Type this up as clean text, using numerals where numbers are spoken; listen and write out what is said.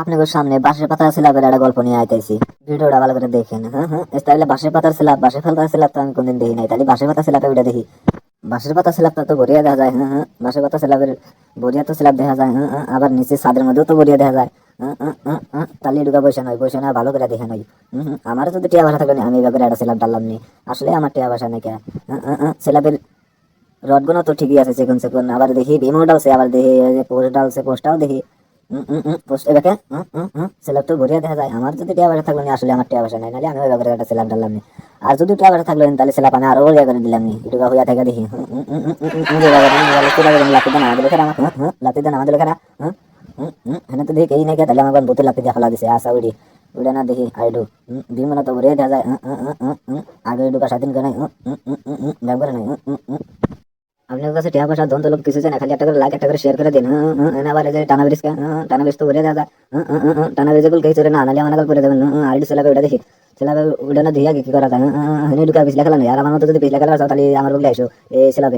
আপনাদের সামনে বাঁশের পাতা সিলাপের একটা গল্প নিয়ে আইতেছি। ভিডিওটা ভালো করে দেখেন। হ্যাঁ হ্যাঁ, তাহলে বাঁশের পাতার সিলাপ, বাঁশের পাতার সিলাপ তো আমি কোনদিন দেখি নাই, তাহলে বাঁশের পাতা সিলাপে ওইটা দেখি। বাঁশের পাতা সিলাপটা তো বড়িয়া দেখা যায়। হ্যাঁ হ্যাঁ, বাঁশের পাতা সিলাপের বড়িয়া তো সিলাপ দেখা যায়। হ্যাঁ হ্যাঁ, আবার নিচে ছাদের মধ্যেও তো বড়িয়া দেখা যায়। হ্যাঁ হ্যাঁ হ্যাঁ হ্যাঁ, তাহলে এটুকা বসে নয়, বসে না ভালো করে দেখে নয়। আমার যদি টিয়া ভাষা থাকবে না, আমি এভাবে একটা সিলাপ ডাললাম নি। আসলে আমার টিয়া ভাষা নাকি। হ্যাঁ হ্যাঁ হ্যাঁ, সিলাপের রডগুলো তো ঠিকই আছে, চিকন চিকন। আবার দেখি ডিমও ডালছে, আবার দেখি ওই যে পোস্ট ডালছে, পোস্টটাও দেখি। পোস্ট দেখে স্ল্যাব তো ভরিয়া দেখা যায়। আমার যদি টিয়া বাসা থাকলো না, আসলে আমার টিয়া বাসা নাই, নাহলে আমি ওই ব্যাপারে একটা স্ল্যাব ডাললাম নি। আর যদি টিয়া বাসা থাকলো না, তাহলে স্ল্যাব আমি আরো বড়িয়া করে দিলাম নি, এটুকু হইয়া থেকে দেখি। লাতি দেন আমাদের লেখারা, লাতি দেন আমাদের লেখারা। হ্যাঁ তো দেখি এই নাকি, তাহলে আমার বুতে লাতি দিয়ে ফেলা দিছে। আসা উড়ি উড়ে না দেখি আইডু বিমনা তো ভরিয়া দেখা যায়। আগে ঢুকা স্বাধীন করে নাই, ব্যায়াম করে নাই। আপনার কাছে টাকা পয়সা ধন দৌলত কিছু চাই না, খালি একটা করে লাইক, একটা করে শেয়ার করে দিন। আবার এই যে টানা ব্রিজ, টানা ব্রিজ তো ভরে দেওয়া যায়। টানা ব্রিজ গুলো কিছু না, নাহলে আমার করে দেবেন। আইডি সেলাবে ওটা দেখি, সেলাবে ওটা না দিয়ে কি করা যায়। ঢুকা পিছলা খেলা নেই। আর আমার মতো যদি পিছলা খেলা তাহলে আমার বলে আইসো এই সেলাবে।